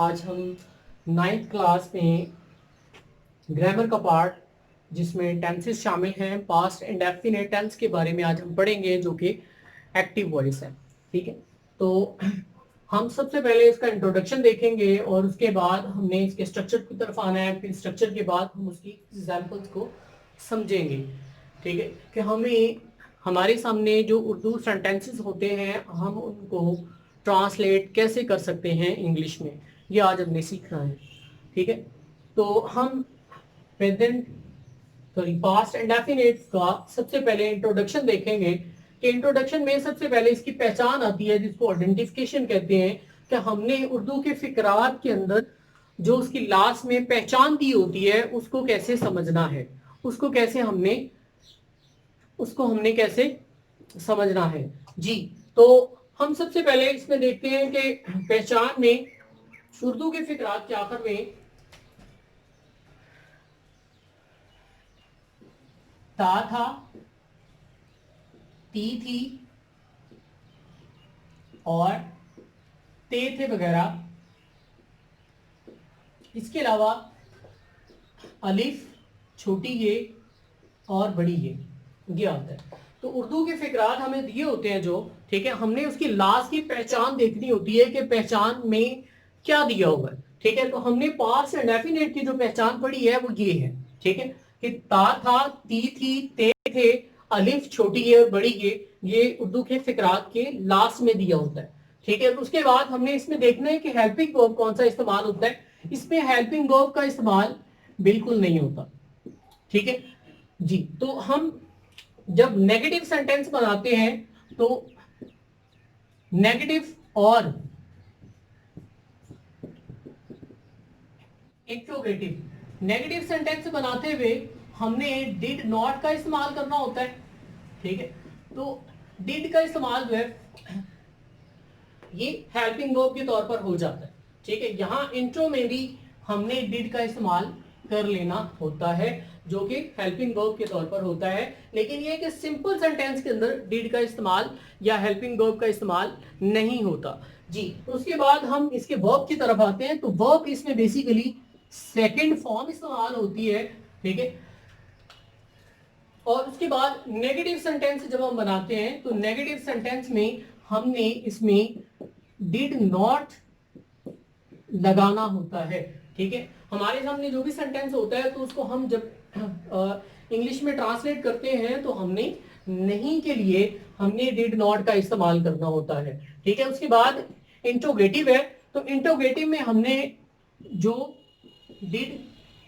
आज हम 9th class में ग्रामर का पार्ट जिसमें टेंसेस शामिल हैं पास्ट इंडेफिनिट टेंस के बारे में आज हम पढ़ेंगे जो कि एक्टिव वॉइस है। ठीक है, तो हम सबसे पहले इसका इंट्रोडक्शन देखेंगे और उसके बाद हमने इसके स्ट्रक्चर की तरफ आना है। फिर स्ट्रक्चर के बाद हम उसकी एग्जाम्पल्स को समझेंगे। ठीक है, कि हमें हमारे सामने जो उर्दू सेंटेंसेस होते हैं हम उनको ट्रांसलेट कैसे कर सकते हैं इंग्लिश में, ये आज हमने सीखना है। ठीक है, तो हम प्रेजेंट पास्ट इंडेफिनिट का सबसे पहले इंट्रोडक्शन देखेंगे कि इंट्रोडक्शन में सबसे पहले इसकी पहचान आती है जिसको आइडेंटिफिकेशन कहते हैं, कि हमने उर्दू के फिकरात के अंदर जो उसकी लास्ट में पहचान दी होती है उसको कैसे समझना है, उसको हमने कैसे समझना है। जी, तो हम सबसे पहले इसमें देखते हैं कि पहचान में उर्दू के फिकरात के आखिर में ता था, ती थी और ते थे वगैरह। इसके अलावा अलिफ, छोटी ये और बड़ी ये आता है। तो उर्दू के फिकरात हमें दिए होते हैं जो, ठीक है, हमने उसकी लास्ट की पहचान देखनी होती है कि पहचान में क्या दिया हुआ है। ठीक है, तो हमने पास्ट इंडेफिनिट की जो पहचान पढ़ी है वो ये है। ठीक है, कि ता था, ती थी, ते थे, अलिफ, छोटी ये और बड़ी ये उर्दू के फिकरात के लास्ट में दिया होता है। ठीक है, तो उसके बाद हमने इसमें देखना है कि हेल्पिंग वर्ब कौन सा इस्तेमाल होता है। इसमें हेल्पिंग वर्ब का इस्तेमाल बिल्कुल नहीं होता। ठीक है जी, तो हम जब नेगेटिव सेंटेंस बनाते हैं तो नेगेटिव और इंट्रोगेटिव नेगेटिव सेंटेंस बनाते हुए हमने डिड नॉट का इस्तेमाल करना होता है। ठीक है, तो डिड का इस्तेमाल जो है ये हेल्पिंग वर्ब के तौर पर हो जाता है। ठीक है, यहां इंट्रो में भी हमने डिड का इस्तेमाल कर लेना होता है जो कि हेल्पिंग वर्ब के तौर पर होता है, लेकिन ये कि सिंपल सेंटेंस के अंदर डिड का इस्तेमाल या हेल्पिंग वर्ब का इस्तेमाल नहीं होता। जी, उसके बाद हम इसके वर्ब की तरफ आते हैं। तो वर्ब इसमें बेसिकली सेकंड फॉर्म इस्तेमाल होती है। ठीक है, और उसके बाद नेगेटिव सेंटेंस जब हम बनाते हैं तो नेगेटिव सेंटेंस में हमने इसमें डिड नॉट लगाना होता है। ठीक है, हमारे सामने जो भी सेंटेंस होता है तो उसको हम जब इंग्लिश में ट्रांसलेट करते हैं तो हमने नहीं के लिए हमने डिड नॉट का इस्तेमाल करना होता है। ठीक है, उसके बाद इंट्रोगेटिव है। तो इंट्रोगेटिव में हमने जो डिड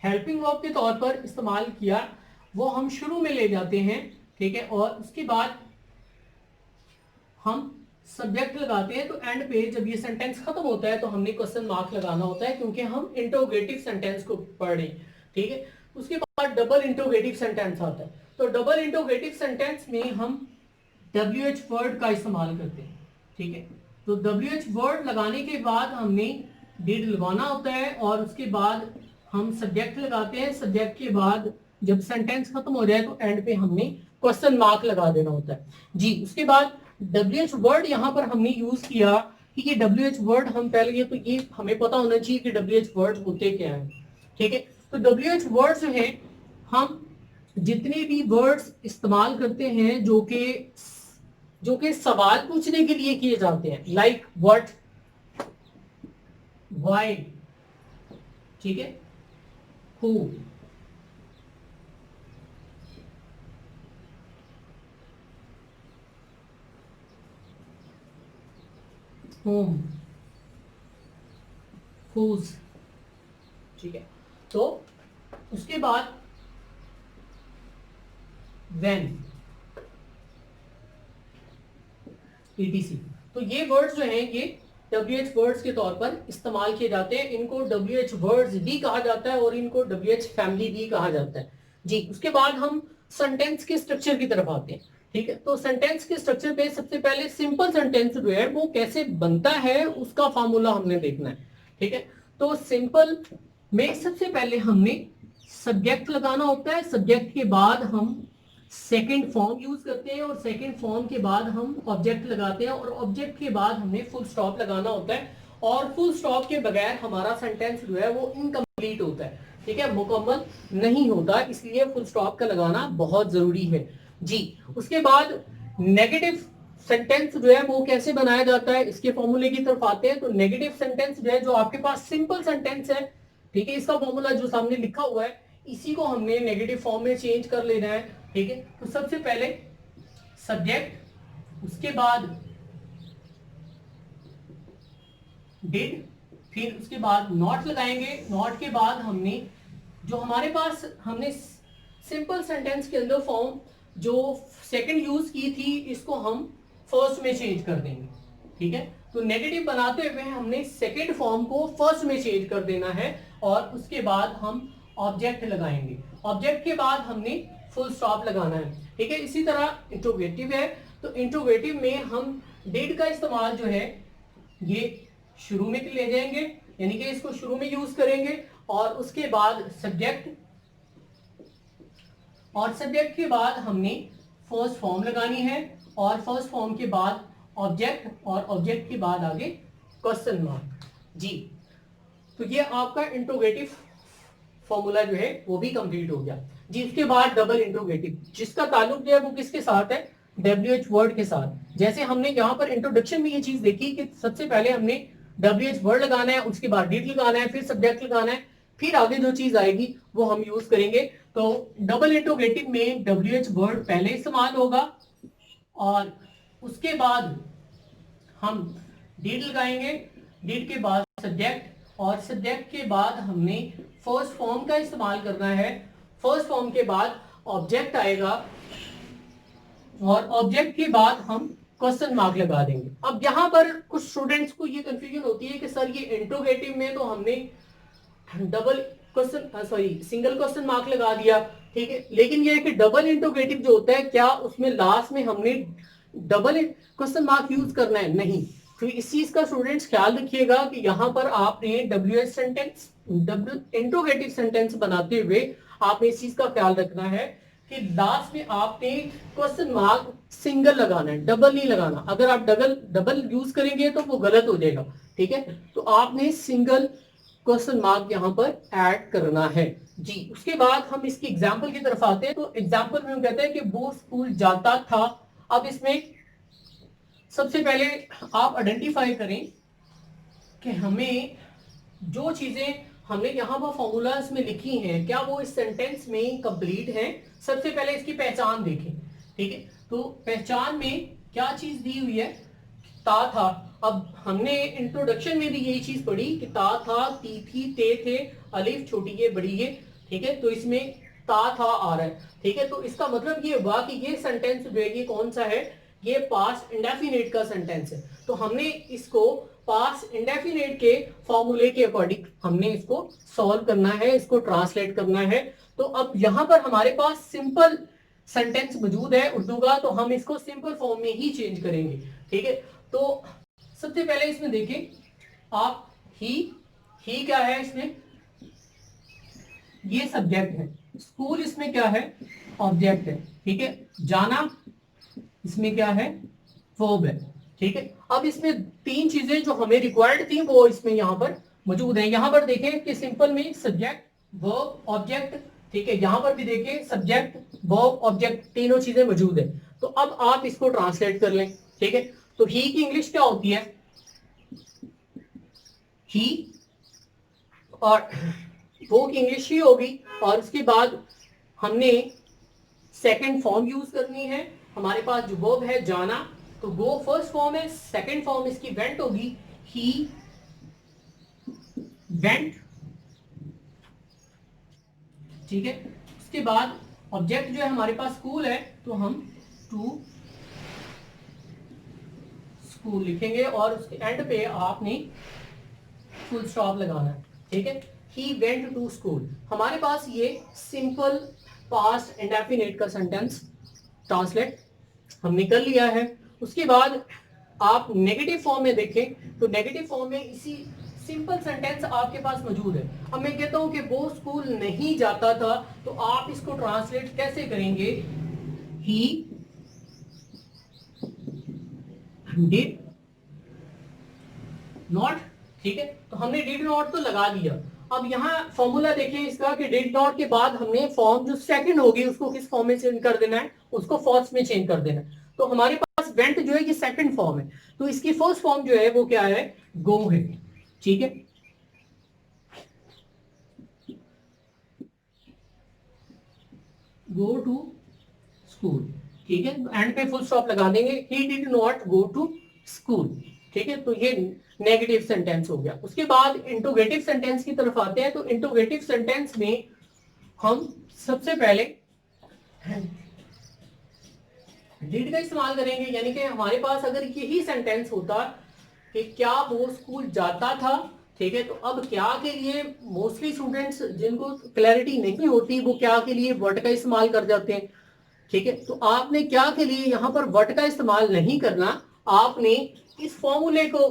हेल्पिंग वर्ब के तौर पर इस्तेमाल किया वो हम शुरू में ले जाते हैं। ठीक है, और उसके बाद हम सब्जेक्ट लगाते हैं। तो एंड पे जब ये सेंटेंस खत्म होता है तो हमने क्वेश्चन मार्क लगाना होता है क्योंकि हम इंट्रोगेटिव सेंटेंस को पढ़ रहे हैं। ठीक है, उसके बाद डबल इंट्रोगेटिव सेंटेंस आता है। तो डबल इंट्रोगेटिव सेंटेंस में हम WH वर्ड का इस्तेमाल करते हैं। ठीक है, तो WH वर्ड लगाने के बाद हमने डिड लगाना होता है और उसके बाद हम सब्जेक्ट लगाते हैं। सब्जेक्ट के बाद जब सेंटेंस खत्म हो जाए तो एंड पे हमने क्वेश्चन मार्क लगा देना होता है। जी, उसके बाद WH वर्ड यहां पर हमने यूज किया कि ये WH वर्ड हम पहले ये तो ये हमें पता होना चाहिए कि WH वर्ड होते क्या है। ठीक है, तो WH वर्ड जो है हम जितने भी वर्ड्स इस्तेमाल करते हैं जो कि सवाल पूछने के लिए किए जाते हैं, लाइक व्हाट, व्हाई, ठीक है, हु, whom, whose। ठीक है, तो उसके बाद when, etc। तो ये वर्ड्स जो हैं ये WH वर्ड्स के तौर पर इस्तेमाल किए जाते हैं। इनको WH वर्ड्स भी कहा जाता है और इनको WH फैमिली भी कहा जाता है। जी, उसके बाद हम सेंटेंस के स्ट्रक्चर की तरफ आते हैं। ठीक है, तो सेंटेंस के स्ट्रक्चर पे सबसे पहले सिंपल सेंटेंस जो है वो कैसे बनता है उसका फार्मूला हमने देखना है। ठीक है, तो सिंपल में सबसे पहले हमने सब्जेक्ट लगाना होता है। सब्जेक्ट के बाद हम सेकेंड फॉर्म यूज करते हैं और सेकेंड फॉर्म के बाद हम ऑब्जेक्ट लगाते हैं और ऑब्जेक्ट के बाद हमें फुल स्टॉप लगाना होता है और फुल स्टॉप के बगैर हमारा सेंटेंस जो है वो इनकम्प्लीट होता है, ठीक है, मुकम्मल नहीं होता, इसलिए फुल स्टॉप का लगाना बहुत जरूरी है जी। उसके बाद नेगेटिव सेंटेंस जो है वो कैसे बनाया जाता है, इसके फॉर्मूले की तरफ आते हैं। तो नेगेटिव सेंटेंस जो है, जो आपके पास सिंपल सेंटेंस है, ठीक है, इसका फॉर्मूला जो सामने लिखा हुआ है, इसी को हमने नेगेटिव फॉर्म में चेंज कर लेना है, ठीक है। तो सबसे पहले सब्जेक्ट, उसके बाद डिड, फिर उसके बाद नॉट लगाएंगे, नॉट के बाद हमने जो हमारे पास हमने सिंपल सेंटेंस के अंदर फॉर्म जो सेकंड यूज की थी, इसको हम फर्स्ट में चेंज कर देंगे, ठीक है। तो नेगेटिव बनाते हुए हमने सेकंड फॉर्म को फर्स्ट में चेंज कर देना है, और उसके बाद हम ऑब्जेक्ट लगाएंगे, ऑब्जेक्ट के बाद हमने फुल स्टॉप लगाना है, ठीक है। इसी तरह इंट्रोगेटिव है, तो इंट्रोगेटिव में हम डिड का इस्तेमाल जो है ये शुरू में ले जाएंगे, यानी कि इसको शुरू में यूज करेंगे, और उसके बाद सब्जेक्ट, और सब्जेक्ट के बाद हमने फर्स्ट फॉर्म लगानी है, और फर्स्ट फॉर्म के बाद ऑब्जेक्ट, और ऑब्जेक्ट के बाद आगे क्वेश्चन मार्क जी। तो ये आपका इंट्रोगेटिव फॉर्मूला जो है वो भी कंप्लीट हो गया जी। इसके बाद डबल इंट्रोगेटिव, जिसका ताल्लुक जो है वो किसके साथ है, WH वर्ड के साथ। जैसे हमने यहाँ पर इंट्रोडक्शन में ये चीज देखी कि सबसे पहले हमने WH वर्ड लगाना है, उसके बाद डिड लगाना है, फिर सब्जेक्ट लगाना है, फिर आगे जो चीज आएगी वो हम यूज करेंगे। तो डबल इंट्रोगेटिव में WH वर्ड पहले इस्तेमाल होगा, और उसके बाद हम डिड लगाएंगे, डिड के बाद सब्जेक्ट, और सब्जेक्ट के बाद हमने फर्स्ट फॉर्म का इस्तेमाल करना है, फर्स्ट फॉर्म के बाद ऑब्जेक्ट आएगा, और ऑब्जेक्ट के बाद हम क्वेश्चन मार्क लगा देंगे। अब यहां पर कुछ स्टूडेंट्स को ये कंफ्यूजन होती है कि सर ये इंट्रोगेटिव में तो हमने double question single question mark लगा दिया, ठीक है, लेकिन ये कि डबल इंट्रोगेटिव जो होता है, क्या उसमें लास्ट में हमने डबल क्वेश्चन मार्क यूज करना है? नहीं। तो इस चीज का स्टूडेंट्स ख्याल रखिएगा कि यहां पर आपने WH sentence, double interrogative sentence बनाते हुए आपने इस चीज का ख्याल रखना है कि लास्ट में आपने क्वेश्चन मार्क सिंगल लगाना है, डबल नहीं लगाना। अगर आप डबल डबल यूज करेंगे तो वो गलत हो जाएगा, ठीक है। तो आपने सिंगल क्वेश्चन मार्क यहां पर ऐड करना है जी। उसके बाद हम इसकी एग्जाम्पल की तरफ आते हैं। तो एग्जाम्पल में हम कहते हैं कि वो स्कूल जाता था। अब इसमें सबसे पहले आप आइडेंटिफाई करें कि हमें जो चीजें हमने यहां पर फॉर्मूलाज में लिखी हैं, क्या वो इस सेंटेंस में कंप्लीट हैं। सबसे पहले इसकी पहचान देखें, ठीक है। तो पहचान में क्या चीज दी हुई है, ता था। अब हमने इंट्रोडक्शन में भी यही चीज पढ़ी कि ता था, ती थी, ते थे, अलिफ छोटी ये बड़ी ये, ठीक है। तो इसमें ता था आ रहा है, ठीक है। तो इसका मतलब ये हुआ कि ये सेंटेंस जो है ये कौन सा है, ये पास्ट इंडेफिनिट का सेंटेंस है। तो हमने इसको पास्ट इंडेफिनिट के फॉर्मूले के अकॉर्डिंग हमने इसको सॉल्व करना है, इसको ट्रांसलेट करना है। तो अब यहां पर हमारे पास सिंपल सेंटेंस मौजूद है उर्दू का, तो हम इसको सिंपल फॉर्म में ही चेंज करेंगे, ठीक है। तो सबसे पहले इसमें देखें आप, ही क्या है इसमें, ये सब्जेक्ट है। स्कूल इसमें क्या है, ऑब्जेक्ट है, ठीक है। जाना इसमें क्या है, वर्ब है, ठीक है। अब इसमें तीन चीजें जो हमें रिक्वायर्ड थी वो इसमें यहां पर मौजूद है। यहां पर देखें कि सिंपल में सब्जेक्ट, वर्ब, ऑब्जेक्ट, ठीक है। यहां पर भी देखें सब्जेक्ट, वर्ब, ऑब्जेक्ट, तीनों चीजें मौजूद है। तो अब आप इसको ट्रांसलेट कर लें, ठीक है। तो ही की इंग्लिश क्या होती है, ही, और वो की इंग्लिश ही होगी। और उसके बाद हमने सेकंड फॉर्म यूज करनी है। हमारे पास जो वर्ब है जाना, तो गो फर्स्ट फॉर्म है, सेकंड फॉर्म इसकी वेंट होगी, ही वेंट, ठीक है। उसके बाद ऑब्जेक्ट जो है हमारे पास स्कूल है, तो हम टू स्कूल लिखेंगे, और उसके एंड पे आपने फुल स्टॉप लगाना है, ठीक है। He went to school. हमारे पास ये सिंपल पास्ट इंडेफिनिट का सेंटेंस ट्रांसलेट हमने कर लिया है। उसके बाद आप नेगेटिव फॉर्म में देखें, तो नेगेटिव फॉर्म में इसी सिंपल सेंटेंस आपके पास मौजूद है। अब मैं कहता हूं कि वो स्कूल नहीं जाता था, तो आप इसको ट्रांसलेट कैसे करेंगे, ही डिड नॉट ठीक है, तो हमने डिड नॉट तो लगा दिया। अब यहाँ फॉर्मूला देखिए इसका कि डिड नॉट के बाद हमने फॉर्म जो सेकंड होगी उसको किस फॉर्म में चेंज कर देना है, उसको फर्स्ट में चेंज कर देना है। तो हमारे पास वेंट जो है ये सेकंड फॉर्म है, तो इसकी फर्स्ट फॉर्म जो है वो क्या है, गो है। ठीक है, गो टू स्कूल। ठीक है, एंड पे फुल स्टॉप लगा देंगे, he did not go to school. ठीक है, तो ये नेगेटिव सेंटेंस हो गया। उसके बाद इंटरोगेटिव सेंटेंस की तरफ आते हैं। तो इंटरोगेटिव सेंटेंस में हम सबसे पहले डिड का इस्तेमाल करेंगे, यानी कि हमारे पास अगर यही सेंटेंस होता कि क्या वो स्कूल जाता था, ठीक है, तो अब क्या के लिए मोस्टली स्टूडेंट्स जिनको क्लैरिटी नहीं होती वो क्या के लिए वर्ड का इस्तेमाल कर जाते हैं। ठीक है, तो आपने क्या के लिए यहां पर वर्ड का इस्तेमाल नहीं करना, आपने इस फॉर्मूले को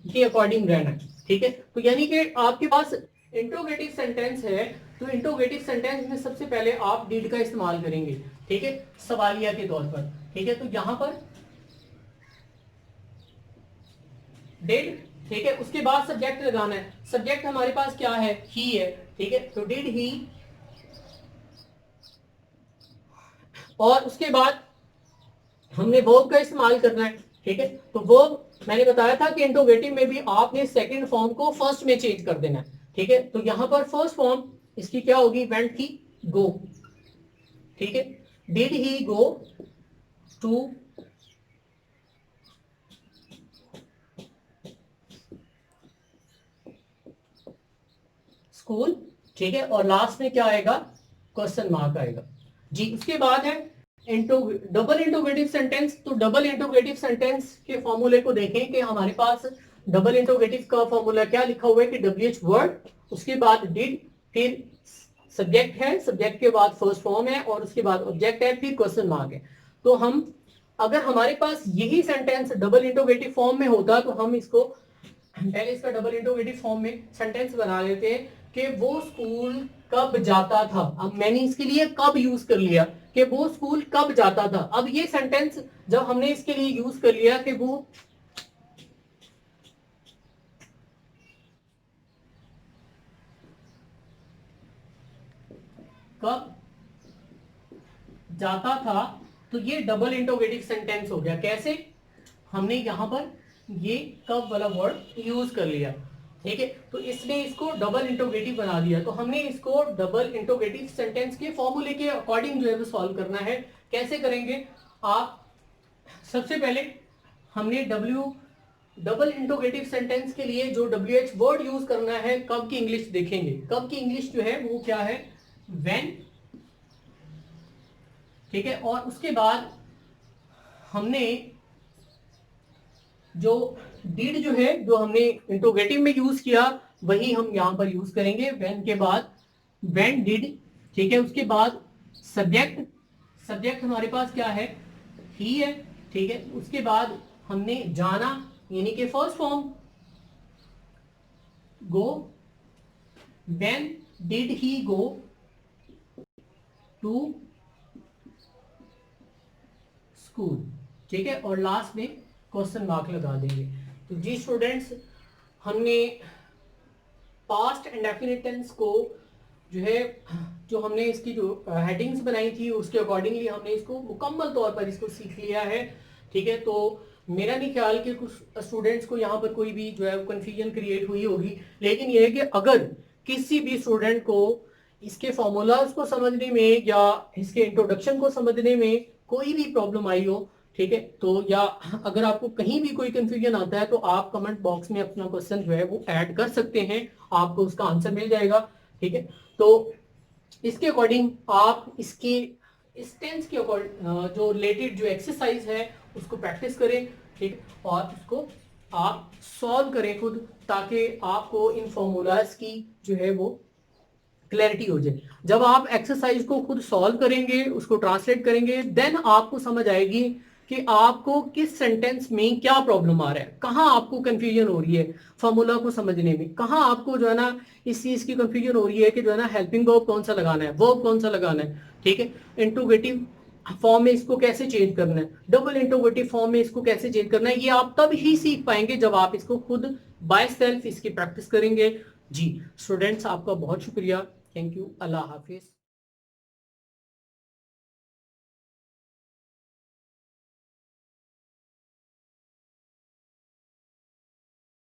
के अकॉर्डिंग रहना है। ठीक है, तो यानी कि आपके पास इंट्रोगेटिव सेंटेंस है, तो इंट्रोगेटिव सेंटेंस में सबसे पहले आप डिड का इस्तेमाल करेंगे। ठीक है, सवालिया के तौर पर। ठीक है, तो यहां पर डिड, ठीक है, उसके बाद सब्जेक्ट लगाना है। सब्जेक्ट हमारे पास क्या है, ही है। ठीक है, तो डिड ही, और उसके बाद हमने वर्ब का इस्तेमाल करना है। ठीक है, तो वर्ब मैंने बताया था कि इंट्रोगेटिव में भी आपने सेकंड फॉर्म को फर्स्ट में चेंज कर देना है। ठीक है, तो यहां पर फर्स्ट फॉर्म इसकी क्या होगी, वेंट की, गो। ठीक है, did he go to school. ठीक है, और लास्ट में क्या आएगा, क्वेश्चन मार्क आएगा जी। उसके बाद है डबल इंटरोगेटिव सेंटेंस। तो डबल इंटरोगेटिव सेंटेंस के फॉर्मूले को देखें कि हमारे पास डबल इंटरोगेटिव का फॉर्मूला क्या लिखा हुआ है कि WH वर्ड, उसके बाद डिड, फिर सब्जेक्ट है, सब्जेक्ट के बाद फर्स्ट फॉर्म है, और उसके बाद ऑब्जेक्ट है, फिर क्वेश्चन मार्क है। तो हम अगर हमारे पास यही सेंटेंस डबल इंटरोगेटिव फॉर्म में होता तो हम इसको पहले इसका डबल इंटरोगेटिव फॉर्म में सेंटेंस बना लेते हैं कि वो स्कूल कब जाता था। अब मैंने इसके लिए कब यूज कर लिया कि वो स्कूल कब जाता था। अब ये सेंटेंस जब हमने इसके लिए यूज कर लिया कि वो कब जाता था, तो ये डबल इंटरोगेटिव सेंटेंस हो गया। कैसे, हमने यहां पर ये कब वाला वर्ड यूज कर लिया। ठीक है, तो इसने इसको डबल इंटरोगेटिव बना दिया। तो हमने इसको डबल इंटरोगेटिव सेंटेंस के फॉर्मूले के अकॉर्डिंग जो है वो सॉल्व करना है। कैसे करेंगे आप, सबसे पहले हमने डबल इंटरोगेटिव सेंटेंस के लिए जो WH वर्ड यूज करना है, कब की इंग्लिश देखेंगे। कब की इंग्लिश जो है वो क्या है, व्हेन। ठीक है, और उसके बाद हमने जो डिड जो है जो हमने इंट्रोगेटिव में यूज किया वही हम यहां पर यूज करेंगे व्हेन के बाद, व्हेन डिड। ठीक है, उसके बाद सब्जेक्ट, सब्जेक्ट हमारे पास क्या है, ही है। ठीक है, उसके बाद हमने जाना यानी कि first form go, when did he go to school. ठीक है, और लास्ट में क्वेश्चन मार्क लगा देंगे। तो जी स्टूडेंट्स, हमने पास्ट इंडेफिनिट टेंस को जो है, जो हमने इसकी जो हेडिंग्स बनाई थी उसके अकॉर्डिंगली हमने इसको मुकम्मल तौर पर इसको सीख लिया है। ठीक है, तो मेरा नहीं ख्याल कि कुछ स्टूडेंट्स को यहाँ पर कोई भी जो है कंफ्यूजन क्रिएट हुई होगी। लेकिन यह है कि अगर किसी भी स्टूडेंट को इसके फॉर्मूलाज को समझने में या इसके इंट्रोडक्शन को समझने में कोई भी प्रॉब्लम आई हो, ठीक है, तो या अगर आपको कहीं भी कोई कंफ्यूजन आता है तो आप कमेंट बॉक्स में अपना क्वेश्चन जो है वो ऐड कर सकते हैं, आपको उसका आंसर मिल जाएगा। ठीक है, तो इसके अकॉर्डिंग आप इसकी इस टेंस के अकॉर्डिंग जो रिलेटेड जो एक्सरसाइज है उसको प्रैक्टिस करें। ठीक, और उसको आप सॉल्व करें खुद, ताकि आपको इन फॉर्मूलाज की जो है वो क्लैरिटी हो जाए। जब आप एक्सरसाइज को खुद सॉल्व करेंगे, उसको ट्रांसलेट करेंगे, देन आपको समझ आएगी कि आपको किस सेंटेंस में क्या प्रॉब्लम आ रहा है, कहाँ आपको कंफ्यूजन हो रही है फॉर्मूला को समझने में, कहाँ आपको जो है ना इस चीज की कंफ्यूजन हो रही है कि जो है ना हेल्पिंग वर्ब कौन सा लगाना है, वर्ब कौन सा लगाना है। ठीक है, इंट्रोगेटिव फॉर्म में इसको कैसे चेंज करना है, डबल इंट्रोवर्टिव फॉर्म में इसको कैसे चेंज करना है, ये आप तब ही सीख पाएंगे जब आप इसको खुद बाय सेल्फ इसकी प्रैक्टिस करेंगे। जी स्टूडेंट्स, आपका बहुत शुक्रिया, थैंक यू, अल्लाह हाफिज।